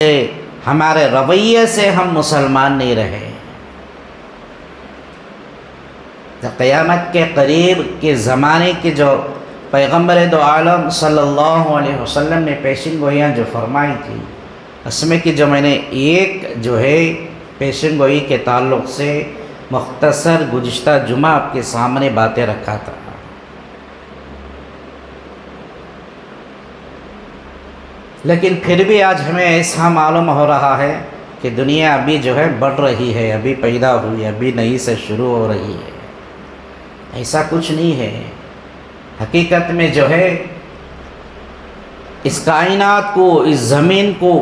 ہمارے رویے سے ہم مسلمان نہیں رہے۔ قیامت کے قریب کے زمانے کے جو پیغمبر دو عالم صلی اللہ علیہ وسلم نے پیشن گوئیاں جو فرمائی تھی، اس میں کہ جو میں نے ایک جو ہے پیشن گوئی کے تعلق سے مختصر گزشتہ جمعہ آپ کے سامنے باتیں رکھا تھا۔ لیکن پھر بھی آج ہمیں ایسا معلوم ہو رہا ہے کہ دنیا ابھی جو ہے بڑھ رہی ہے، ابھی پیدا ہوئی، ابھی نئی سے شروع ہو رہی ہے۔ ایسا کچھ نہیں ہے۔ حقیقت میں جو ہے اس کائنات کو، اس زمین کو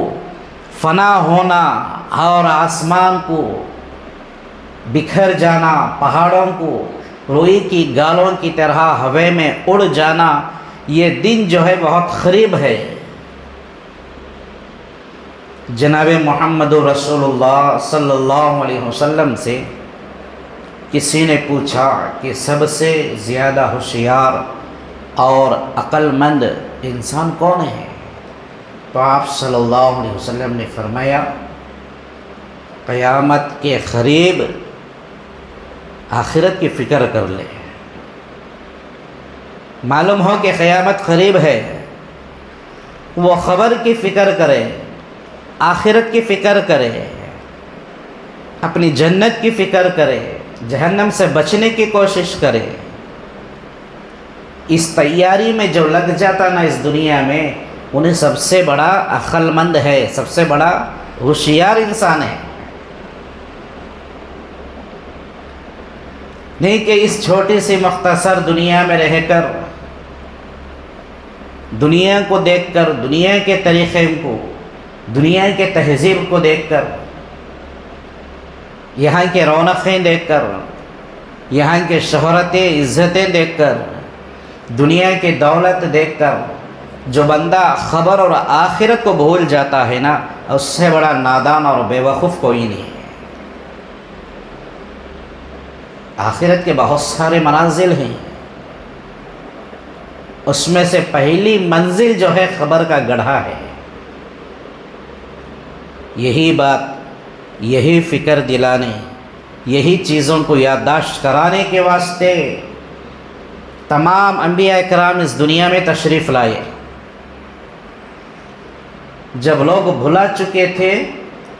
فنا ہونا اور آسمان کو بکھر جانا، پہاڑوں کو روئی کی گالوں کی طرح ہوے میں اڑ جانا، یہ دن جو ہے بہت قریب ہے۔ جناب محمد رسول اللہ صلی اللہ علیہ وسلم سے کسی نے پوچھا کہ سب سے زیادہ ہوشیار اور عقل مند انسان کون ہے؟ تو آپ صلی اللہ علیہ وسلم نے فرمایا، قیامت کے قریب آخرت کی فکر کر لے۔ معلوم ہو کہ قیامت قریب ہے، وہ خبر کی فکر کرے، آخرت کی فکر کرے، اپنی جنت کی فکر کرے، جہنم سے بچنے کی کوشش کرے۔ اس تیاری میں جو لگ جاتا نا اس دنیا میں، انہیں سب سے بڑا عقل مند ہے، سب سے بڑا ہوشیار انسان ہے۔ نہیں کہ اس چھوٹی سی مختصر دنیا میں رہ کر، دنیا کو دیکھ کر، دنیا کے طریقے کو، دنیا کے تہذیب کو دیکھ کر، یہاں کے رونقیں دیکھ کر، یہاں کے شہرتیں، عزتیں دیکھ کر، دنیا کی دولت دیکھ کر جو بندہ خبر اور آخرت کو بھول جاتا ہے نا، اس سے بڑا نادان اور بے وقوف کوئی نہیں ہے۔ آخرت کے بہت سارے منازل ہیں، اس میں سے پہلی منزل جو ہے خبر کا گڑھا ہے۔ یہی بات، یہی فکر دلانے، یہی چیزوں کو یادداشت کرانے کے واسطے تمام انبیاء کرام اس دنیا میں تشریف لائے۔ جب لوگ بھلا چکے تھے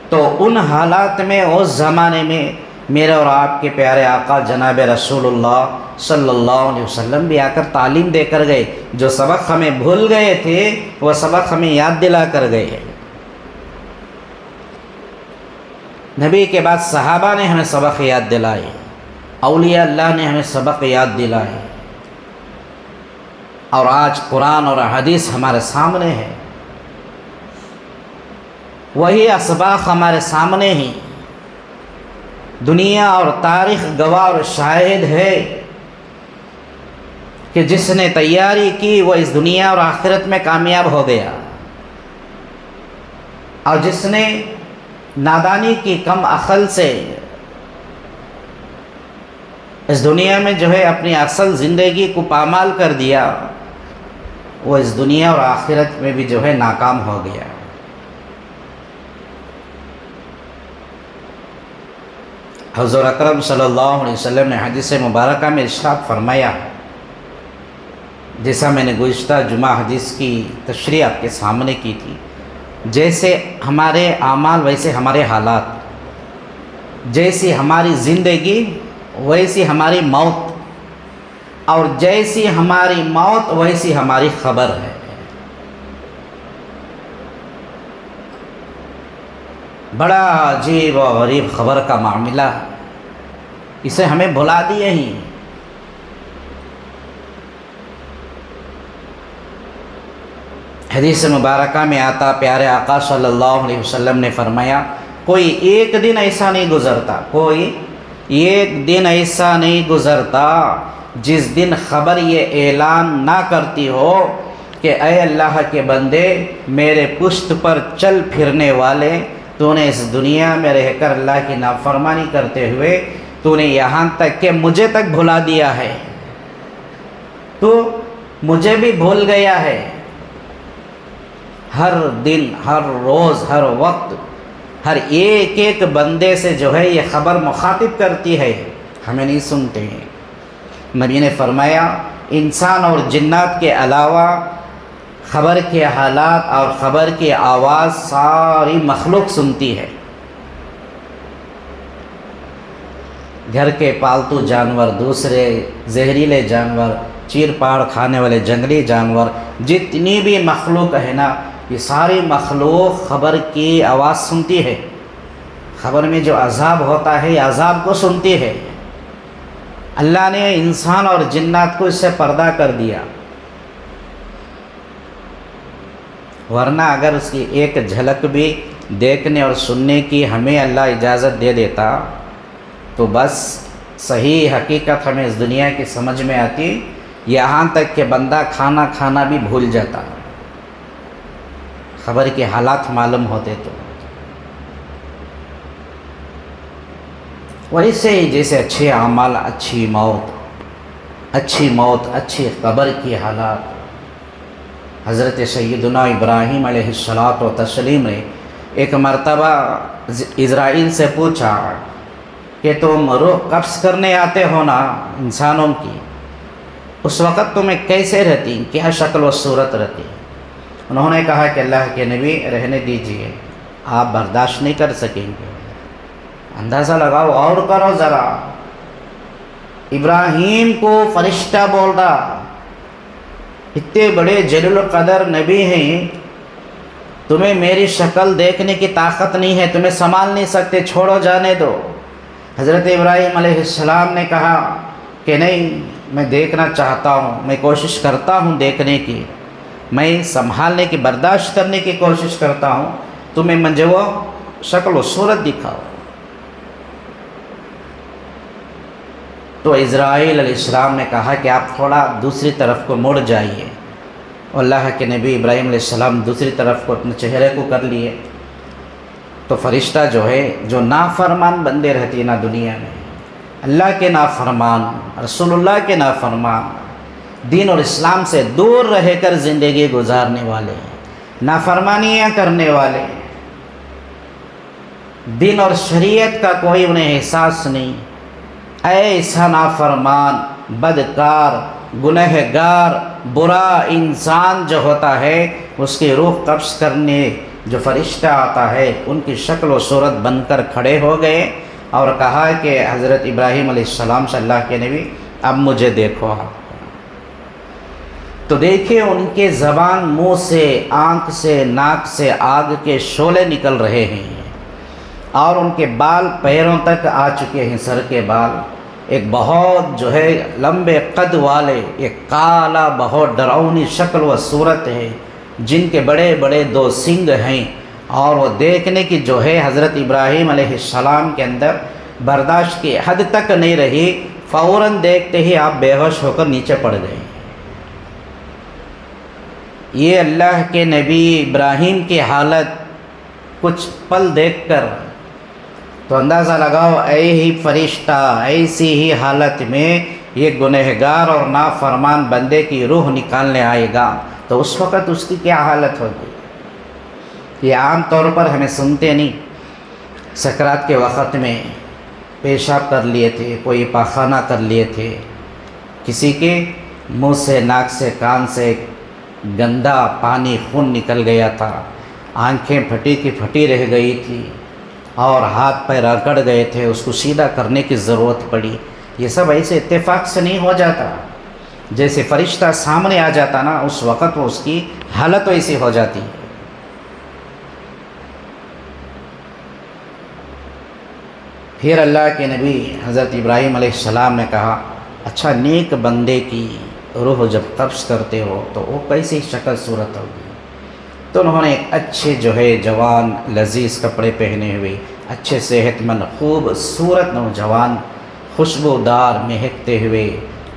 تو ان حالات میں، اس زمانے میں میرے اور آپ کے پیارے آقا جناب رسول اللہ صلی اللہ علیہ وسلم بھی آ کر تعلیم دے کر گئے۔ جو سبق ہمیں بھول گئے تھے وہ سبق ہمیں یاد دلا کر گئے۔ نبی کے بعد صحابہ نے ہمیں سبق یاد دلائے، اولیاء اللہ نے ہمیں سبق یاد دلائے، اور آج قرآن اور حدیث ہمارے سامنے ہے۔ وہی اسباق ہمارے سامنے ہیں۔ دنیا اور تاریخ گواہ اور شاہد ہے کہ جس نے تیاری کی وہ اس دنیا اور آخرت میں کامیاب ہو گیا، اور جس نے نادانی کی، کم عقل سے اس دنیا میں جو ہے اپنی اصل زندگی کو پامال کر دیا، وہ اس دنیا اور آخرت میں بھی جو ہے ناکام ہو گیا۔ حضور اکرم صلی اللہ علیہ وسلم نے حدیث مبارکہ میں ارشاد فرمایا، جیسا میں نے گزشتہ جمعہ حدیث کی تشریح آپ کے سامنے کی تھی، جیسے ہمارے اعمال ویسے ہمارے حالات، جیسی ہماری زندگی ویسی ہماری موت، اور جیسی ہماری موت ویسی ہماری خبر ہے۔ بڑا عجیب و غریب خبر کا معاملہ ہے، اسے ہمیں بھلا دیے ہی۔ حدیث مبارکہ میں آتا، پیارے آقا صلی اللہ علیہ وسلم نے فرمایا، کوئی ایک دن ایسا نہیں گزرتا، کوئی ایک دن ایسا نہیں گزرتا جس دن خبر یہ اعلان نہ کرتی ہو کہ اے اللہ کے بندے، میرے پشت پر چل پھرنے والے، تو نے اس دنیا میں رہ کر اللہ کی نافرمانی کرتے ہوئے تو نے یہاں تک کہ مجھے تک بھلا دیا ہے، تو مجھے بھی بھول گیا ہے، ہر دن، ہر روز، ہر وقت، ہر ایک ایک بندے سے جو ہے یہ خبر مخاطب کرتی ہے، ہمیں نہیں سنتے ہیں۔ نبی نے فرمایا انسان اور جنات کے علاوہ خبر کے حالات اور خبر کی آواز ساری مخلوق سنتی ہے۔ گھر کے پالتو جانور، دوسرے زہریلے جانور، چیر پاڑ کھانے والے جنگلی جانور، جتنی بھی مخلوق ہے نا، یہ ساری مخلوق خبر کی آواز سنتی ہے۔ خبر میں جو عذاب ہوتا ہے یہ عذاب کو سنتی ہے۔ اللہ نے انسان اور جنات کو اس سے پردہ کر دیا، ورنہ اگر اس کی ایک جھلک بھی دیکھنے اور سننے کی ہمیں اللہ اجازت دے دیتا تو بس صحیح حقیقت ہمیں اس دنیا کی سمجھ میں آتی، یہاں تک کہ بندہ کھانا کھانا بھی بھول جاتا، خبر کے حالات معلوم ہوتے تو۔ ویسے ہی جیسے اچھے اعمال، اچھی موت، اچھی قبر کی حالات، حضرت سیدنا ابراہیم علیہ السلام نے ایک مرتبہ اسرائیل سے پوچھا کہ تم روح قبض کرنے آتے ہو نا انسانوں کی، اس وقت تمہیں کیسے رہتی، کیا شکل و صورت رہتی؟ انہوں نے کہا کہ اللہ کے نبی رہنے دیجئے، آپ برداشت نہیں کر سکیں گے۔ اندازہ لگاؤ اور کرو ذرا، ابراہیم کو فرشتہ بول رہا، اتنے بڑے جلیل القدر نبی ہیں، تمہیں میری شکل دیکھنے کی طاقت نہیں ہے، تمہیں سنبھال نہیں سکتے، چھوڑو جانے دو۔ حضرت ابراہیم علیہ السلام نے کہا کہ نہیں، میں دیکھنا چاہتا ہوں، میں کوشش کرتا ہوں دیکھنے کی، میں سنبھالنے کی، برداشت کرنے کی کوشش کرتا ہوں، تمہیں مجھے وہ شکل و صورت دکھاؤ۔ تو اسرائیل علیہ السلام نے کہا کہ آپ تھوڑا دوسری طرف کو مڑ جائیے۔ اللہ کے نبی ابراہیم علیہ السلام دوسری طرف کو اپنے چہرے کو کر لیے، تو فرشتہ جو ہے، جو نافرمان بندے رہتی نا دنیا میں، اللہ کے نافرمان، رسول اللہ کے نافرمان، دین اور اسلام سے دور رہ کر زندگی گزارنے والے، نافرمانیاں کرنے والے، دین اور شریعت کا کوئی انہیں احساس نہیں، ایسا نافرمان، بدکار، گنہگار، برا انسان جو ہوتا ہے، اس کی روح قبض کرنے جو فرشتہ آتا ہے، ان کی شکل و صورت بن کر کھڑے ہو گئے اور کہا کہ حضرت ابراہیم علیہ السلام سے اللہ کے نبی اب مجھے دیکھو آپ۔ تو دیکھیں ان کے زبان، منہ سے، آنکھ سے، ناک سے آگ کے شعلے نکل رہے ہیں، اور ان کے بال پیروں تک آ چکے ہیں، سر کے بال، ایک بہت جو ہے لمبے قد والے، ایک کالا بہت ڈراؤنی شکل و صورت ہے، جن کے بڑے بڑے 2 سنگ ہیں، اور وہ دیکھنے کی جو ہے حضرت ابراہیم علیہ السلام کے اندر برداشت کی حد تک نہیں رہی، فوراً دیکھتے ہی آپ بے ہوش ہو کر نیچے پڑ گئے۔ یہ اللہ کے نبی ابراہیم کی حالت کچھ پل دیکھ کر تو اندازہ لگاؤ، اے ہی فرشتہ، ایسی ہی حالت میں یہ گنہگار اور نافرمان بندے کی روح نکالنے آئے گا تو اس وقت اس کی کیا حالت ہوگی؟ یہ عام طور پر ہمیں سنتے نہیں، سکرات کے وقت میں پیشاب کر لیے تھے، کوئی پاخانہ کر لیے تھے، کسی کے منہ سے، ناک سے، کان سے گندا پانی، خون نکل گیا تھا، آنکھیں پھٹی کی پھٹی رہ گئی تھی، اور ہاتھ پیر اکڑ گئے تھے، اس کو سیدھا کرنے کی ضرورت پڑی۔ یہ سب ایسے اتفاق سے نہیں ہو جاتا، جیسے فرشتہ سامنے آ جاتا نا، اس وقت وہ اس کی حالت ایسی ہو جاتی ہے۔ پھر اللہ کے نبی حضرت ابراہیم علیہ السلام نے کہا اچھا، نیک بندے کی روح جب قبض کرتے ہو تو وہ کیسی شکل صورت ہوگی؟ تو انہوں نے ایک اچھے جو ہے جوان لذیذ کپڑے پہنے ہوئے، اچھے صحت مند خوبصورت نوجوان، خوشبودار مہکتے ہوئے،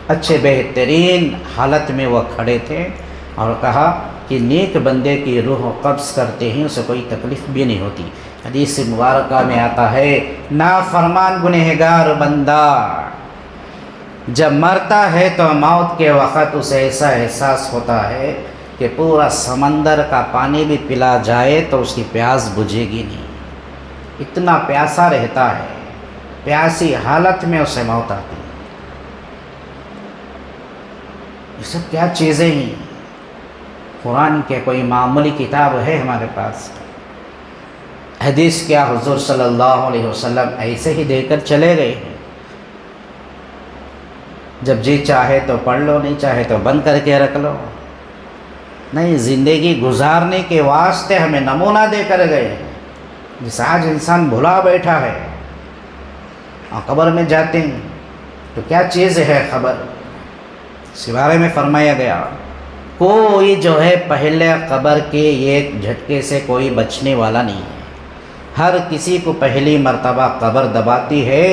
اچھے بہترین حالت میں وہ کھڑے تھے، اور کہا کہ نیک بندے کی روح قبض کرتے ہیں اسے کوئی تکلیف بھی نہیں ہوتی۔ حدیث مبارکہ میں آتا ہے نافرمان گنہگار بندہ جب مرتا ہے تو موت کے وقت اسے ایسا احساس ہوتا ہے کہ پورا سمندر کا پانی بھی پلا جائے تو اس کی پیاس بجھے گی نہیں، اتنا پیاسا رہتا ہے، پیاسی حالت میں اسے موت آتی ہے۔ یہ سب کیا چیزیں ہیں؟ قرآن کے کوئی معمولی کتاب ہے ہمارے پاس؟ حدیث کیا حضور صلی اللہ علیہ وسلم ایسے ہی دے کر چلے گئے ہیں، جب جی چاہے تو پڑھ لو، نہیں چاہے تو بند کر کے رکھ لو۔ نہیں، زندگی گزارنے کے واسطے ہمیں نمونہ دے کر گئے ہیں، جس آج انسان بھلا بیٹھا ہے اور قبر میں جاتے ہیں تو کیا چیز ہے خبر؟ اس بارے میں فرمایا گیا کوئی جو ہے پہلے قبر کے ایک جھٹکے سے کوئی بچنے والا نہیں ہے، ہر کسی کو پہلی مرتبہ قبر دباتی ہے۔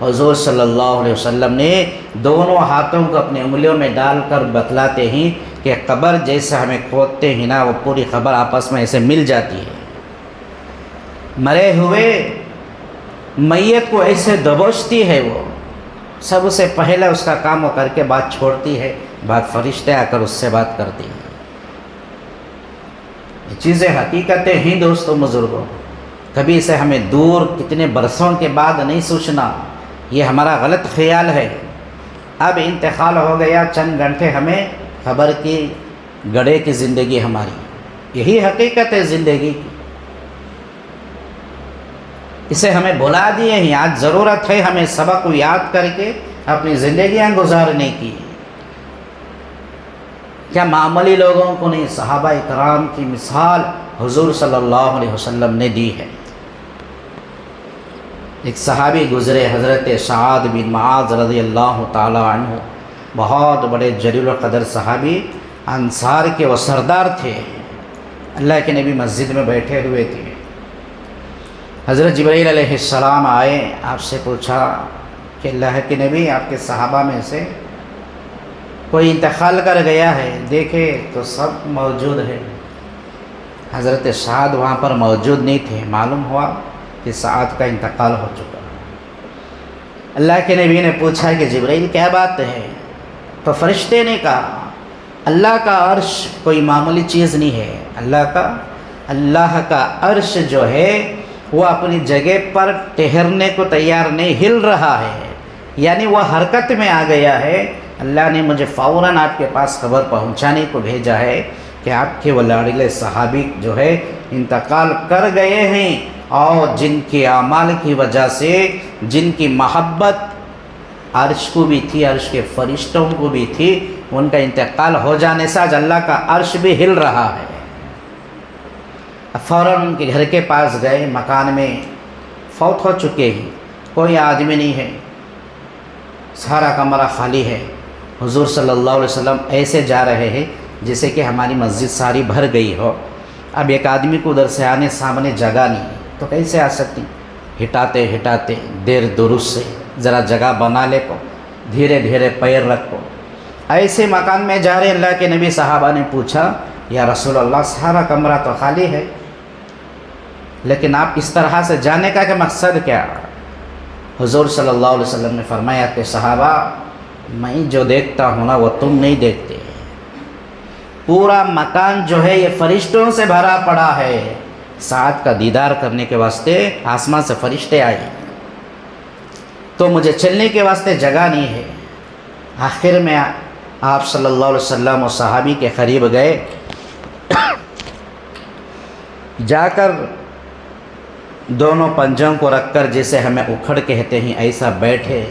حضور صلی اللہ علیہ وسلم نے دونوں ہاتھوں کو اپنی انگلیوں میں ڈال کر بتلاتے ہیں کہ قبر جیسے ہمیں کھودتے ہیں نا، وہ پوری قبر آپس میں ایسے مل جاتی ہے، مرے ہوئے میت کو ایسے دبوچتی ہے، وہ سب سے پہلے اس کا کام وہ کر کے بات چھوڑتی ہے، بعد فرشتے آ کر اس سے بات کرتی ہیں۔ یہ چیزیں حقیقتیں ہیں دوستوں بزرگوں، کبھی اسے ہمیں دور کتنے برسوں کے بعد نہیں سوچنا، یہ ہمارا غلط خیال ہے۔ اب انتقال ہو گیا، چند گھنٹے ہمیں خبر کی گڑھے کی زندگی ہماری، یہی حقیقت ہے زندگی کی، اسے ہمیں بھلا دیے ہیں۔ آج ضرورت ہے ہمیں سبق کو یاد کر کے اپنی زندگیاں گزارنے کی۔ کیا معمولی لوگوں کو نہیں، صحابہ کرام کی مثال حضور صلی اللہ علیہ وسلم نے دی ہے۔ ایک صحابی گزرے، حضرت سعد بن معاذ رضی اللہ تعالی عنہ، بہت بڑے جلیل القدر صحابی، انصار کے وہ سردار تھے۔ اللہ کے نبی مسجد میں بیٹھے ہوئے تھے، حضرت جبرائیل علیہ السلام آئے، آپ سے پوچھا کہ اللہ کے نبی، آپ کے صحابہ میں سے کوئی انتقال کر گیا ہے؟ دیکھے تو سب موجود ہے، حضرت سعد وہاں پر موجود نہیں تھے، معلوم ہوا کہ سعد کا انتقال ہو چکا۔ اللہ کے نبی نے پوچھا کہ جبرائیل کیا بات ہے؟ تو فرشتے نے کہا اللہ کا عرش کوئی معمولی چیز نہیں ہے، اللہ کا عرش جو ہے وہ اپنی جگہ پر ٹھہرنے کو تیار نہیں، ہل رہا ہے، یعنی وہ حرکت میں آ گیا ہے۔ اللہ نے مجھے فوراً آپ کے پاس خبر پہنچانے کو بھیجا ہے کہ آپ کے وہ لاڈلے صحابی جو ہے انتقال کر گئے ہیں، اور جن کے اعمال کی وجہ سے، جن کی محبت عرش کو بھی تھی، عرش کے فرشتوں کو بھی تھی، ان کا انتقال ہو جانے سے آج اللہ کا عرش بھی ہل رہا ہے۔ فوراً ان کے گھر کے پاس گئے، مکان میں فوت ہو چکے ہیں، کوئی آدمی نہیں ہے، سارا کمرہ خالی ہے۔ حضور صلی اللہ علیہ وسلم ایسے جا رہے ہیں جیسے کہ ہماری مسجد ساری بھر گئی ہو، اب ایک آدمی کو ادھر سے آنے سامنے جگہ نہیں ہے تو کیسے آ سکتی؟ ہٹاتے ہٹاتے دیر درست سے ذرا جگہ بنا لے کو، دھیرے دھیرے پیر رکھو، ایسے مکان میں جا رہے۔ اللہ کے نبی صحابہ نے پوچھا یا رسول اللہ، سارا کمرہ تو خالی ہے، لیکن آپ اس طرح سے جانے کا کہ مقصد کیا؟ حضور صلی اللہ علیہ وسلم نے فرمایا کہ صحابہ، میں جو دیکھتا ہوں نا وہ تم نہیں دیکھتے، پورا مکان جو ہے یہ فرشتوں سے بھرا پڑا ہے۔ سعد کا دیدار کرنے کے واسطے آسمان سے فرشتے آئے، تو مجھے چلنے کے واسطے جگہ نہیں ہے۔ آخر میں آپ صلی اللہ علیہ وسلم و صحابی کے قریب گئے، جا کر دونوں پنجوں کو رکھ کر جیسے ہمیں اکھڑ کہتے ہیں ایسا بیٹھے،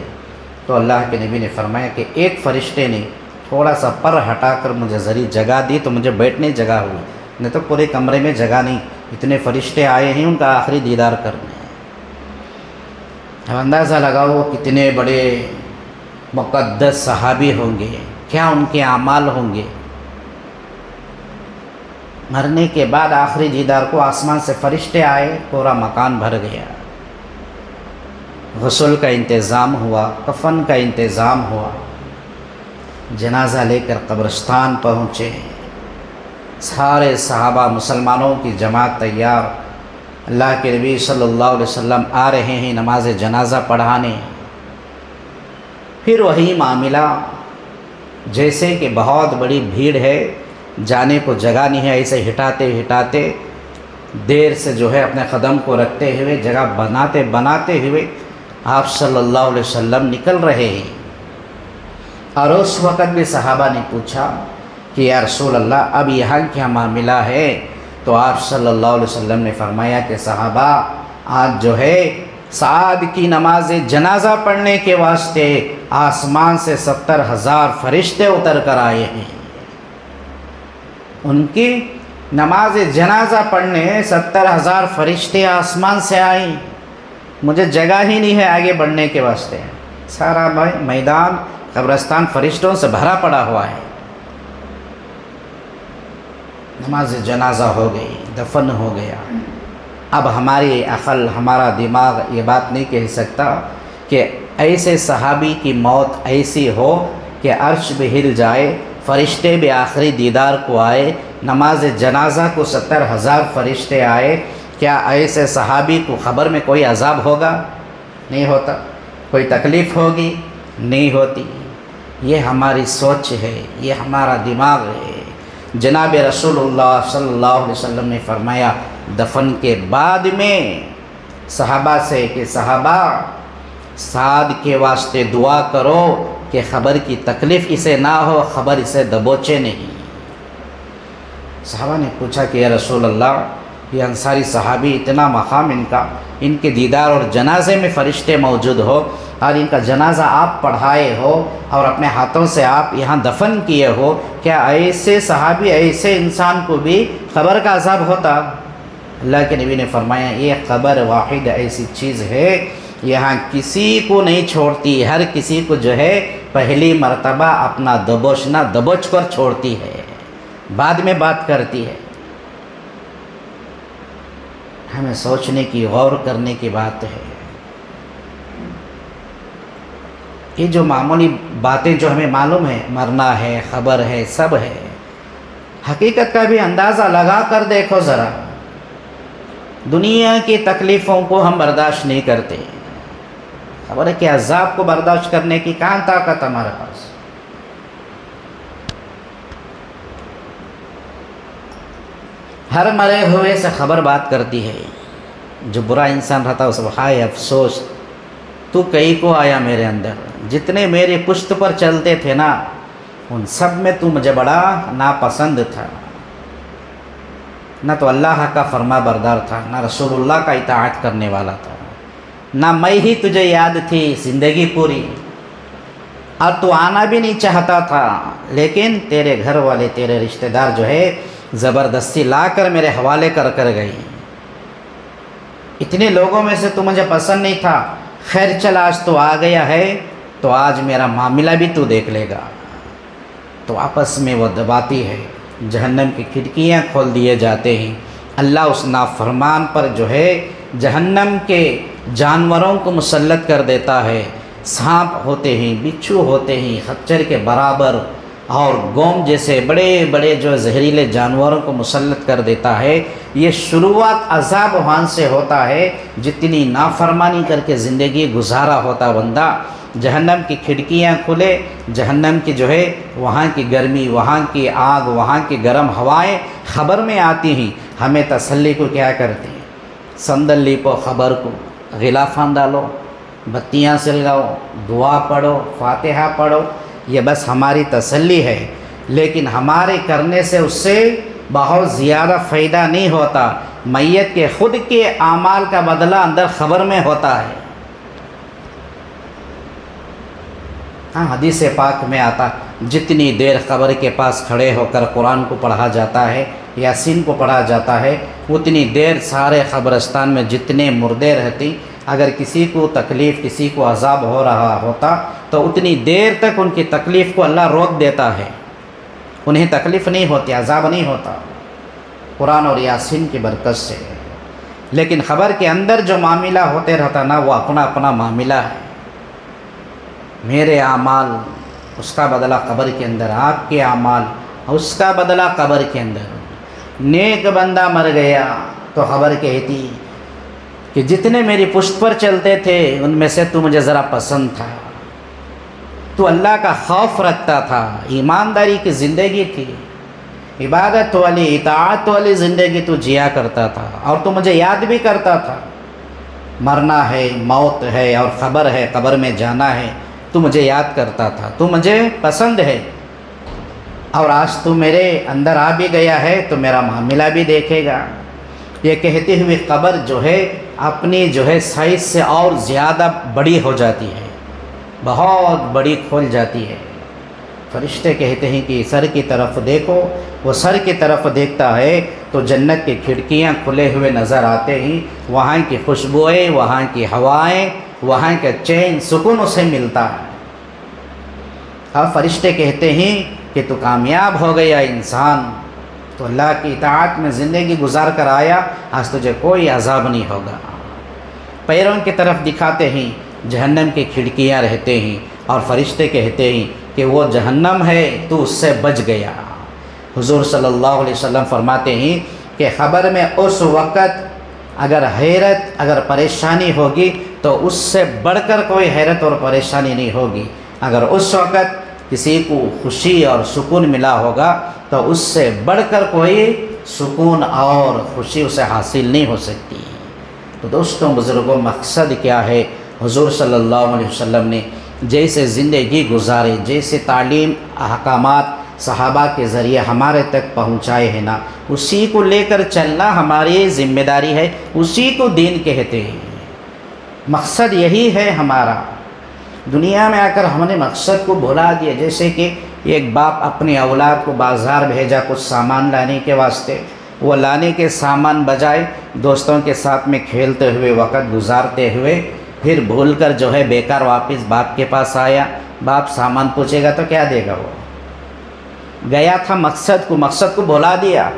تو اللہ کے نبی نے فرمایا کہ ایک فرشتے نے تھوڑا سا پر ہٹا کر مجھے ذری جگہ دی تو مجھے بیٹھنے جگہ ہوئی، نہیں تو پورے کمرے میں جگہ نہیں، اتنے فرشتے آئے ہیں ان کا آخری دیدار کرنے۔ اب اندازہ لگاؤ وہ کتنے بڑے مقدس صحابی ہوں گے، کیا ان کے اعمال ہوں گے۔ مرنے کے بعد آخری دیدار کو آسمان سے فرشتے آئے، پورا مکان بھر گیا، غسل کا انتظام ہوا، کفن کا انتظام ہوا، جنازہ لے کر قبرستان پہنچے، سارے صحابہ مسلمانوں کی جماعت تیار، اللہ کے نبی صلی اللہ علیہ وسلم آ رہے ہیں نماز جنازہ پڑھانے۔ پھر وہی معاملہ، جیسے کہ بہت بڑی بھیڑ ہے، جانے کو جگہ نہیں ہے، ایسے ہٹاتے ہٹاتے دیر سے جو ہے اپنے قدم کو رکھتے ہوئے جگہ بناتے ہوئے آپ صلی اللہ علیہ وسلم نکل رہے ہیں۔ اور اس وقت بھی صحابہ نے پوچھا کہ یا رسول اللہ اب یہاں کیا معاملہ ہے؟ تو آپ صلی اللہ علیہ وسلم نے فرمایا کہ صحابہ آج جو ہے سعد کی نماز جنازہ پڑھنے کے واسطے آسمان سے 70,000 فرشتے اتر کر آئے ہیں۔ ان کی نماز جنازہ پڑھنے 70,000 فرشتے آسمان سے آئیں، مجھے جگہ ہی نہیں ہے آگے بڑھنے کے واسطے، سارا میدان قبرستان فرشتوں سے بھرا پڑا ہوا ہے۔ نماز جنازہ ہو گئی، دفن ہو گیا۔ اب ہماری عقل، ہمارا دماغ یہ بات نہیں کہہ سکتا کہ ایسے صحابی کی موت ایسی ہو کہ عرش بھی ہل جائے، فرشتے بھی آخری دیدار کو آئے، نماز جنازہ کو 70,000 فرشتے آئے۔ کیا ایسے صحابی کو خبر میں کوئی عذاب ہوگا؟ نہیں ہوتا۔ کوئی تکلیف ہوگی؟ نہیں ہوتی۔ یہ ہماری سوچ ہے، یہ ہمارا دماغ ہے۔ جناب رسول اللہ صلی اللہ علیہ وسلم نے فرمایا دفن کے بعد میں صحابہ سے کہ صحابہ سعد کے واسطے دعا کرو کہ خبر کی تکلیف اسے نہ ہو، خبر اسے دبوچے نہیں۔ صحابہ نے پوچھا کہ یا رسول اللہ یہ انصاری صحابی اتنا مقام ان کا، ان کے دیدار اور جنازے میں فرشتے موجود ہو اور ان کا جنازہ آپ پڑھائے ہو اور اپنے ہاتھوں سے آپ یہاں دفن کیے ہو، کیا ایسے صحابی، ایسے انسان کو بھی قبر کا عذاب ہوتا؟ اللہ کے نبی نے فرمایا یہ قبر واحد ایسی چیز ہے یہاں کسی کو نہیں چھوڑتی، ہر کسی کو جو ہے پہلی مرتبہ اپنا دبوچنا دبوچ کر چھوڑتی ہے، بعد میں بات کرتی ہے۔ ہمیں سوچنے کی، غور کرنے کی بات ہے۔ یہ جو معمولی باتیں جو ہمیں معلوم ہے، مرنا ہے، خبر ہے، سب ہے، حقیقت کا بھی اندازہ لگا کر دیکھو ذرا۔ دنیا کی تکلیفوں کو ہم برداشت نہیں کرتے، خبر ہے کہ عذاب کو برداشت کرنے کی کہاں طاقت ہمارے پاس؟ ہر مرے ہوئے سے خبر بات کرتی ہے۔ جو برا انسان رہتا ہے اس کو ہائے افسوس، تو کئی کو آیا میرے اندر، جتنے میری پشت پر چلتے تھے نا ان سب میں تو مجھے بڑا ناپسند تھا، نہ تو اللہ کا فرما بردار تھا، نہ رسول اللہ کا اطاعت کرنے والا تھا، نہ میں ہی تجھے یاد تھی زندگی پوری، اور تو آنا بھی نہیں چاہتا تھا، لیکن تیرے گھر والے، تیرے رشتہ دار جو ہے زبردستی لا کر میرے حوالے کر گئی۔ اتنے لوگوں میں سے تو مجھے پسند نہیں تھا، خیر چل آج تو آ گیا ہے تو آج میرا معاملہ بھی تو دیکھ لے گا۔ تو آپس میں وہ دباتی ہے، جہنم کی کھڑکیاں کھول دیے جاتے ہیں۔ اللہ اس نافرمان پر جو ہے جہنم کے جانوروں کو مسلط کر دیتا ہے، سانپ ہوتے ہیں، بچھو ہوتے ہیں خچر کے برابر، اور گوم جیسے بڑے بڑے جو زہریلے جانوروں کو مسلط کر دیتا ہے۔ یہ شروعات عذاب وہاں سے ہوتا ہے جتنی نافرمانی کر کے زندگی گزارا ہوتا بندہ۔ جہنم کی کھڑکیاں کھلے، جہنم کی جو ہے وہاں کی گرمی، وہاں کی آگ، وہاں کی گرم ہوائیں خبر میں آتی ہیں، ہمیں تسلی کو کیا کرتی ہیں؟ سندل لیپو خبر کو، غلافان ڈالو، بتیاں سلگاؤ، دعا پڑھو، فاتحہ پڑھو، یہ بس ہماری تسلی ہے، لیکن ہمارے کرنے سے اس سے بہت زیادہ فائدہ نہیں ہوتا۔ میت کے خود کے اعمال کا بدلہ اندر خبر میں ہوتا ہے۔ ہاں حدیث پاک میں آتا جتنی دیر قبر کے پاس کھڑے ہو کر قرآن کو پڑھا جاتا ہے، یاسین کو پڑھا جاتا ہے، اتنی دیر سارے قبرستان میں جتنے مردے رہتی، اگر کسی کو تکلیف، کسی کو عذاب ہو رہا ہوتا تو اتنی دیر تک ان کی تکلیف کو اللہ روک دیتا ہے، انہیں تکلیف نہیں ہوتی، عذاب نہیں ہوتا، قرآن اور یاسین کی برکت سے۔ لیکن خبر کے اندر جو معاملہ ہوتے رہتا نا، وہ اپنا اپنا معاملہ ہے۔ میرے اعمال اس کا بدلہ قبر کے اندر، آپ کے اعمال اس کا بدلہ قبر کے اندر۔ نیک بندہ مر گیا تو خبر کہتی کہ جتنے میری پشت پر چلتے تھے ان میں سے تو مجھے ذرا پسند تھا، تو اللہ کا خوف رکھتا تھا، ایمانداری کی زندگی تھی، عبادت والی اطاعت والی زندگی تو جیا کرتا تھا، اور تو مجھے یاد بھی کرتا تھا، مرنا ہے، موت ہے اور خبر ہے، قبر میں جانا ہے، تو مجھے یاد کرتا تھا، تو مجھے پسند ہے، اور آج تو میرے اندر آ بھی گیا ہے تو میرا معاملہ بھی دیکھے گا۔ یہ کہتے ہوئے قبر جو ہے اپنی جو ہے سائز سے اور زیادہ بڑی ہو جاتی ہے، بہت بڑی کھول جاتی ہے۔ فرشتے کہتے ہیں کہ سر کی طرف دیکھو، وہ سر کی طرف دیکھتا ہے تو جنت کی کھڑکیاں کھلے ہوئے نظر آتے ہیں، وہاں کی خوشبوئیں، وہاں کی ہوائیں، وہاں کا چین سکون اسے ملتا ہے۔ اور فرشتے کہتے ہیں کہ تو کامیاب ہو گیا انسان، تو اللہ کی اطاعت میں زندگی گزار کر آیا، آج تجھے کوئی عذاب نہیں ہوگا۔ پیروں کی طرف دکھاتے ہیں، جہنم کی کھڑکیاں رہتے ہیں، اور فرشتے کہتے ہیں کہ وہ جہنم ہے، تو اس سے بچ گیا۔ حضور صلی اللہ علیہ وسلم فرماتے ہیں کہ خبر میں اس وقت اگر حیرت، اگر پریشانی ہوگی تو اس سے بڑھ کر کوئی حیرت اور پریشانی نہیں ہوگی۔ اگر اس وقت کسی کو خوشی اور سکون ملا ہوگا تو اس سے بڑھ کر کوئی سکون اور خوشی اسے حاصل نہیں ہو سکتی۔ تو دوستوں بزرگوں، مقصد کیا ہے؟ حضور صلی اللہ علیہ وسلم نے جیسے زندگی گزارے، جیسے تعلیم احکامات صحابہ کے ذریعے ہمارے تک پہنچائے ہیں نا، اسی کو لے کر چلنا ہماری ذمہ داری ہے، اسی کو دین کہتے ہیں۔ مقصد یہی ہے ہمارا۔ دنیا میں آ کر ہم نے مقصد کو بھلا دیا، جیسے کہ ایک باپ اپنے اولاد کو بازار بھیجا کچھ سامان لانے کے واسطے، وہ لانے کے سامان بجائے دوستوں کے ساتھ میں کھیلتے ہوئے، وقت گزارتے ہوئے، پھر بھول کر جو ہے بیکار واپس باپ کے پاس آیا۔ باپ سامان پوچھے گا تو کیا دے گا؟ وہ گیا تھا مقصد کو بھلا دیا،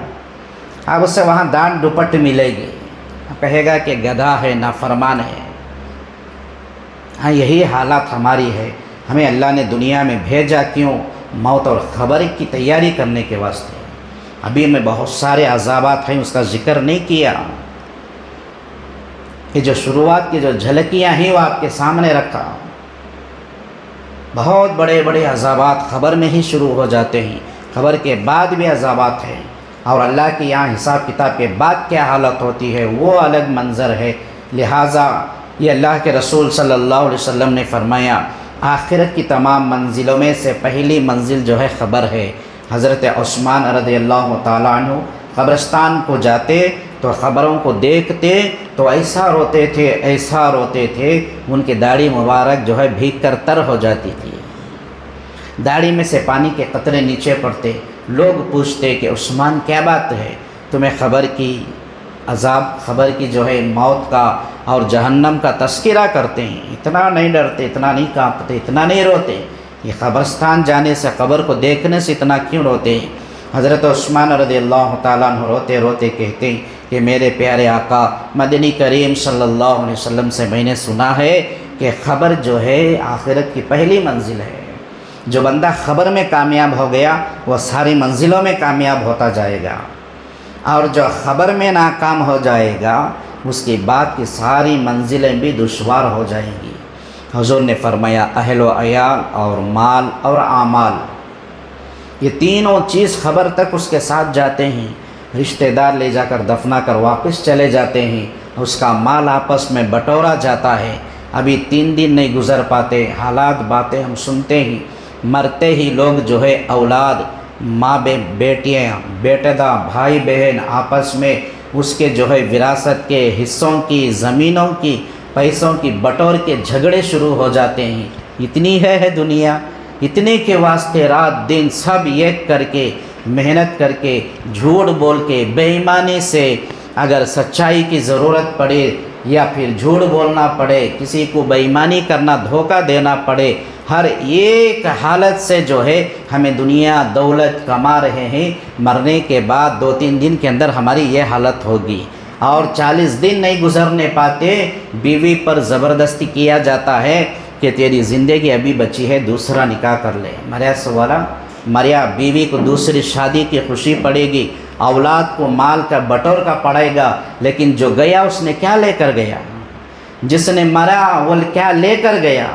اب اسے وہاں دان ڈپٹ ملے گی، کہے گا کہ گدھا ہے، نافرمان ہے۔ ہاں، یہی حالت ہماری ہے۔ ہمیں اللہ نے دنیا میں بھیجا کیوں؟ موت اور خبر کی تیاری کرنے کے واسطے۔ ابھی میں بہت سارے عذابات ہیں، اس کا ذکر نہیں کیا، کہ جو شروعات کی جو جھلکیاں ہیں وہ آپ کے سامنے رکھا۔ بہت بڑے بڑے عذابات خبر میں ہی شروع ہو جاتے ہیں، خبر کے بعد بھی عذابات ہیں، اور اللہ کے یہاں حساب کتاب کے بعد کیا حالت ہوتی ہے وہ الگ منظر ہے۔ لہٰذا یہ اللہ کے رسول صلی اللہ علیہ وسلم نے فرمایا، آخرت کی تمام منزلوں میں سے پہلی منزل جو ہے خبر ہے۔ حضرت عثمان رضی اللہ تعالیٰ عنہ قبرستان کو جاتے تو خبروں کو دیکھتے تو ایسا روتے تھے، ان کی داڑھی مبارک جو ہے بھیگ کر تر ہو جاتی تھی، داڑھی میں سے پانی کے قطرے نیچے پڑتے۔ لوگ پوچھتے کہ عثمان کیا بات ہے، تمہیں خبر کی عذاب، خبر کی جو ہے موت کا اور جہنم کا تذکرہ کرتے ہیں، اتنا نہیں ڈرتے، اتنا نہیں کانپتے، اتنا نہیں روتے، یہ قبرستان جانے سے، قبر کو دیکھنے سے اتنا کیوں روتے ہیں؟ حضرت عثمان رضی اللہ تعالیٰ عنہ روتے روتے کہتے ہیں کہ میرے پیارے آقا مدنی کریم صلی اللہ علیہ وسلم سے میں نے سنا ہے کہ خبر جو ہے آخرت کی پہلی منزل ہے۔ جو بندہ خبر میں کامیاب ہو گیا وہ ساری منزلوں میں کامیاب ہوتا جائے گا، اور جو خبر میں ناکام ہو جائے گا اس کی بعد کی ساری منزلیں بھی دشوار ہو جائیں گی۔ حضور نے فرمایا اہل و عیال اور مال اور اعمال، یہ تینوں چیز خبر تک اس کے ساتھ جاتے ہیں۔ رشتہ دار لے جا کر دفنا کر واپس چلے جاتے ہیں، اس کا مال آپس میں بٹورا جاتا ہے، ابھی 3 دن نہیں گزر پاتے، حالات باتیں ہم سنتے ہیں، مرتے ہی لوگ جو ہے اولاد، ماں بیٹیاں، بیٹے دا بھائی بہن آپس میں اس کے جو ہے وراثت کے حصوں کی، زمینوں کی، پیسوں کی بٹور کے جھگڑے شروع ہو جاتے ہیں۔ اتنی ہے دنیا، اتنے کے واسطے رات دن سب ایک کر کے، محنت کر کے، جھوٹ بول کے، بے ایمانی سے، اگر سچائی کی ضرورت پڑے یا پھر جھوٹ بولنا پڑے، کسی کو بے ایمانی کرنا، دھوکہ دینا پڑے، ہر ایک حالت سے جو ہے ہمیں دنیا دولت کما رہے ہیں، مرنے کے بعد 2-3 دن کے اندر ہماری یہ حالت ہوگی، اور 40 دن نہیں گزرنے پاتے، بیوی پر زبردستی کیا جاتا ہے کہ تیری زندگی ابھی بچی ہے، دوسرا نکاح کر لے۔ مریا بیوی کو دوسری شادی کی خوشی پڑے گی، اولاد کو مال کا بٹور کا پڑے گا، لیکن جو گیا اس نے کیا لے کر گیا؟ جس نے مرا وہ کیا لے کر گیا؟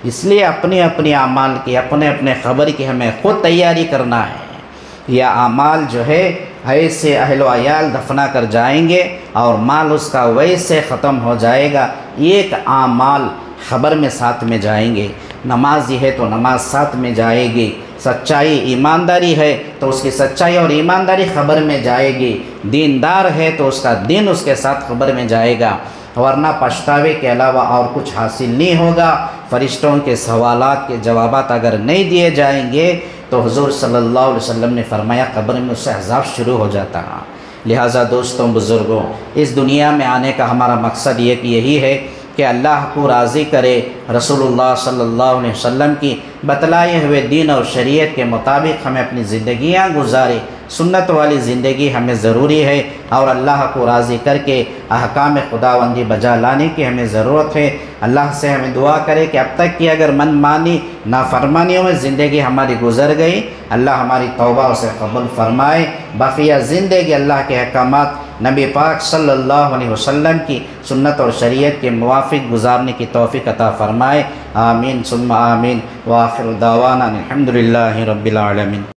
اس لیے اپنی اپنی اعمال کی، اپنے اپنے خبر کی ہمیں خود تیاری کرنا ہے، یہ اعمال جو ہے ایسے اہل و عیال دفنا کر جائیں گے اور مال اس کا ویسے ختم ہو جائے گا، ایک اعمال خبر میں ساتھ میں جائیں گے۔ نمازی ہے تو نماز ساتھ میں جائے گی، سچائی ایمانداری ہے تو اس کی سچائی اور ایمانداری خبر میں جائے گی، دیندار ہے تو اس کا دین اس کے ساتھ خبر میں جائے گا، ورنہ پچھتاوے کے علاوہ اور کچھ حاصل نہیں ہوگا۔ فرشتوں کے سوالات کے جوابات اگر نہیں دیے جائیں گے تو حضور صلی اللہ علیہ وسلم نے فرمایا قبر میں اس سے عذاب شروع ہو جاتا ہے۔ لہٰذا دوستوں بزرگوں، اس دنیا میں آنے کا ہمارا مقصد یہی ہے کہ اللہ کو راضی کرے، رسول اللہ صلی اللہ علیہ وسلم کی بتلائے ہوئے دین اور شریعت کے مطابق ہمیں اپنی زندگیاں گزارے۔ سنت والی زندگی ہمیں ضروری ہے اور اللہ کو راضی کر کے احکام خداوندی بجا لانے کی ہمیں ضرورت ہے۔ اللہ سے ہمیں دعا کرے کہ اب تک کی اگر من مانی نافرمانیوں میں زندگی ہماری گزر گئی، اللہ ہماری توبہ اسے قبول فرمائے، بقیہ زندگی اللہ کے احکامات نبی پاک صلی اللہ علیہ وسلم کی سنت اور شریعت کے موافق گزارنے کی توفیق عطا فرمائے۔ آمین ثم آمین، وآخر دعوانا الحمدللہ رب العالمین۔